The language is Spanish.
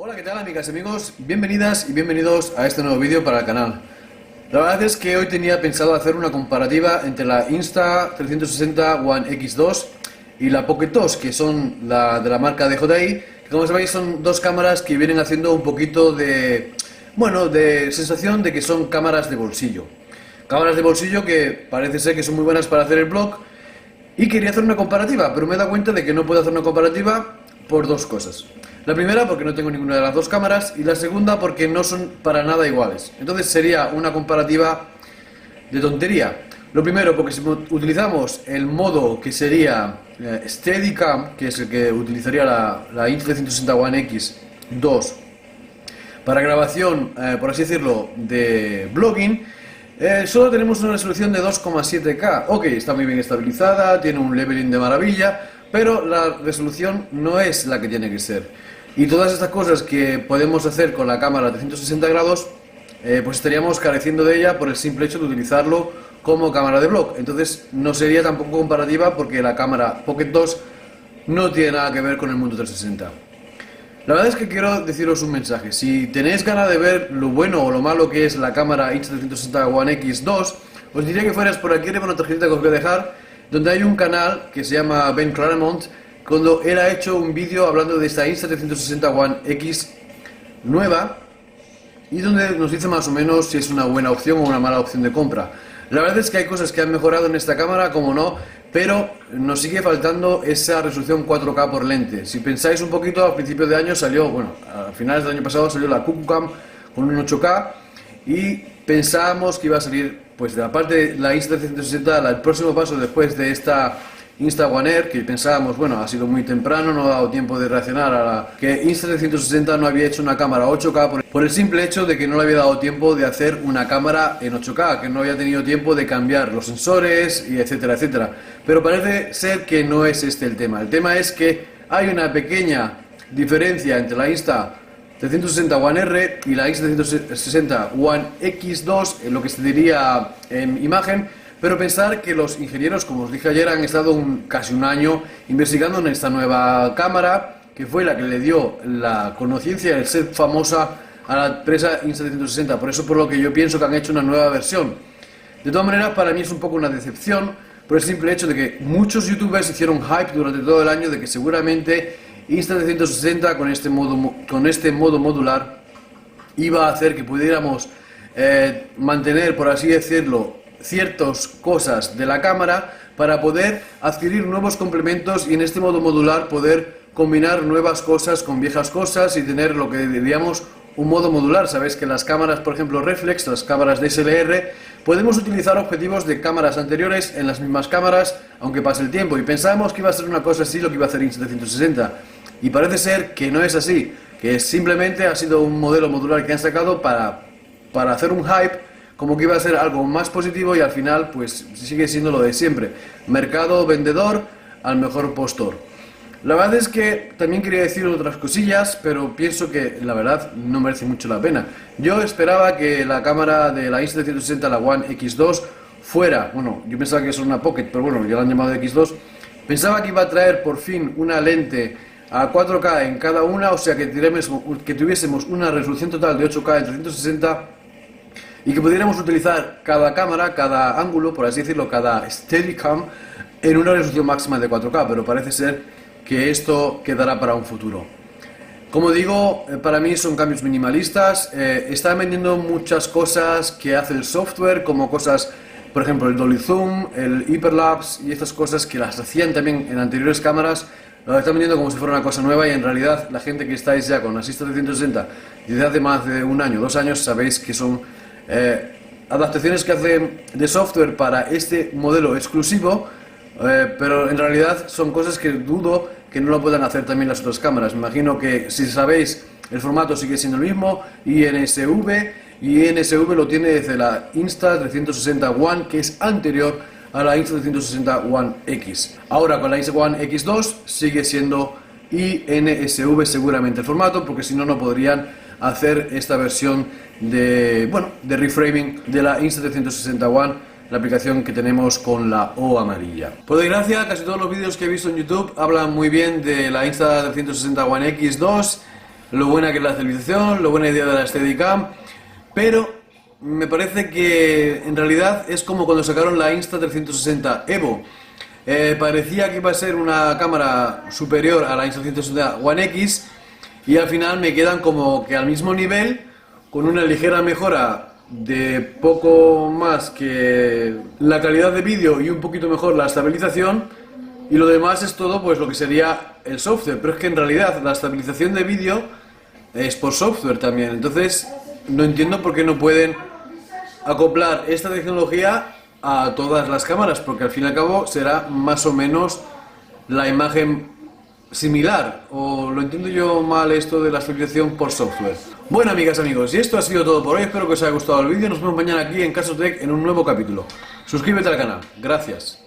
Hola, ¿qué tal amigas y amigos? Bienvenidas y bienvenidos a este nuevo vídeo para el canal. La verdad es que hoy tenía pensado hacer una comparativa entre la Insta360 One X2 y la Pocket 2, que son de la marca DJI, que como sabéis son dos cámaras que vienen haciendo un poquito de, bueno, de sensación de que son cámaras de bolsillo. Cámaras de bolsillo que parece ser que son muy buenas para hacer el vlog, y quería hacer una comparativa, pero me he dado cuenta de que no puedo hacer una comparativa por dos cosas. La primera porque no tengo ninguna de las dos cámaras, y la segunda porque no son para nada iguales. Entonces sería una comparativa de tontería. Lo primero porque si utilizamos el modo que sería Steadicam, que es el que utilizaría la Insta360 One X2 para grabación, por así decirlo, de vlogging, solo tenemos una resolución de 2,7K. Ok, está muy bien estabilizada, tiene un leveling de maravilla, pero la resolución no es la que tiene que ser. Y todas estas cosas que podemos hacer con la cámara de 360 grados, pues estaríamos careciendo de ella por el simple hecho de utilizarlo como cámara de vlog. Entonces no sería tampoco comparativa porque la cámara Pocket 2 no tiene nada que ver con el mundo 360. La verdad es que quiero deciros un mensaje. Si tenéis ganas de ver lo bueno o lo malo que es la cámara Insta360 One X2, os diría que fueras por aquí, de una tarjeta que os voy a dejar, donde hay un canal que se llama Ben Claremont, cuando él ha hecho un vídeo hablando de esta Insta360 One X nueva, y donde nos dice más o menos si es una buena opción o una mala opción de compra. La verdad es que hay cosas que han mejorado en esta cámara, como no, pero nos sigue faltando esa resolución 4K por lente. Si pensáis un poquito, a principios de año salió, bueno, a finales del año pasado salió la QQCam con un 8K, y pensábamos que iba a salir, pues de la parte de la Insta360, el próximo paso después de esta Insta One Air, que pensábamos, bueno, ha sido muy temprano, no ha dado tiempo de reaccionar a que Insta360 no había hecho una cámara 8K por el simple hecho de que no le había dado tiempo de hacer una cámara en 8K, que no había tenido tiempo de cambiar los sensores y etcétera, etcétera. Pero parece ser que no es este el tema. El tema es que hay una pequeña diferencia entre la Insta360 One R y la Insta360 One X2 en lo que se diría en imagen. Pero pensar que los ingenieros, como os dije ayer, han estado casi un año investigando en esta nueva cámara, que fue la que le dio la conciencia, el ser famosa a la empresa Insta360. Por eso, por lo que yo pienso que han hecho una nueva versión. De todas maneras, para mí es un poco una decepción, por el simple hecho de que muchos youtubers hicieron hype durante todo el año de que seguramente Insta360 con este modo modular iba a hacer que pudiéramos mantener, por así decirlo, ciertas cosas de la cámara para poder adquirir nuevos complementos, y en este modo modular poder combinar nuevas cosas con viejas cosas y tener lo que diríamos un modo modular. Sabéis que las cámaras, por ejemplo reflex, las cámaras DSLR, podemos utilizar objetivos de cámaras anteriores en las mismas cámaras aunque pase el tiempo, y pensábamos que iba a ser una cosa así lo que iba a hacer Insta360, y parece ser que no es así, que simplemente ha sido un modelo modular que han sacado para hacer un hype, como que iba a ser algo más positivo, y al final pues sigue siendo lo de siempre: mercado vendedor al mejor postor. La verdad es que también quería decir otras cosillas, pero pienso que la verdad no merece mucho la pena. Yo esperaba que la cámara de la Insta360, la One X2, fuera, bueno, yo pensaba que es una Pocket, pero bueno, ya la han llamado X2, pensaba que iba a traer por fin una lente a 4K en cada una, o sea que tuviésemos una resolución total de 8K en 360, y que pudiéramos utilizar cada cámara, cada ángulo, por así decirlo, cada Steadicam, en una resolución máxima de 4K, pero parece ser que esto quedará para un futuro. Como digo, para mí son cambios minimalistas. Están vendiendo muchas cosas que hace el software, como cosas, por ejemplo, el Dolly Zoom, el Hyperlapse y estas cosas que las hacían también en anteriores cámaras. Lo están vendiendo como si fuera una cosa nueva, y en realidad la gente que estáis ya con la Insta360 desde hace más de un año, 2 años, sabéis que son adaptaciones que hacen de software para este modelo exclusivo, pero en realidad son cosas que dudo que no lo puedan hacer también las otras cámaras. Me imagino que, si sabéis, el formato sigue siendo el mismo, INSV, y INSV lo tiene desde la Insta360 One, que es anterior a la Insta360 One X. Ahora con la Insta One X2 sigue siendo INSV seguramente el formato, porque si no, no podrían hacer esta versión de reframing de la Insta360 One, la aplicación que tenemos con la O amarilla. Por desgracia, casi todos los vídeos que he visto en YouTube hablan muy bien de la Insta360 One X2, lo buena que es la estabilización, lo buena idea de la Steadicam, pero me parece que en realidad es como cuando sacaron la Insta360 Evo. Parecía que iba a ser una cámara superior a la Insta360 One X y al final me quedan como que al mismo nivel, con una ligera mejora de poco más que la calidad de vídeo y un poquito mejor la estabilización, y lo demás es todo pues lo que sería el software. Pero es que en realidad la estabilización de vídeo es por software también, entonces no entiendo por qué no pueden acoplar esta tecnología a todas las cámaras, porque al fin y al cabo será más o menos la imagen similar. ¿O lo entiendo yo mal esto de la estabilización por software? Bueno, amigas, amigos, y esto ha sido todo por hoy. Espero que os haya gustado el vídeo. Nos vemos mañana aquí en Casotech en un nuevo capítulo. Suscríbete al canal. Gracias.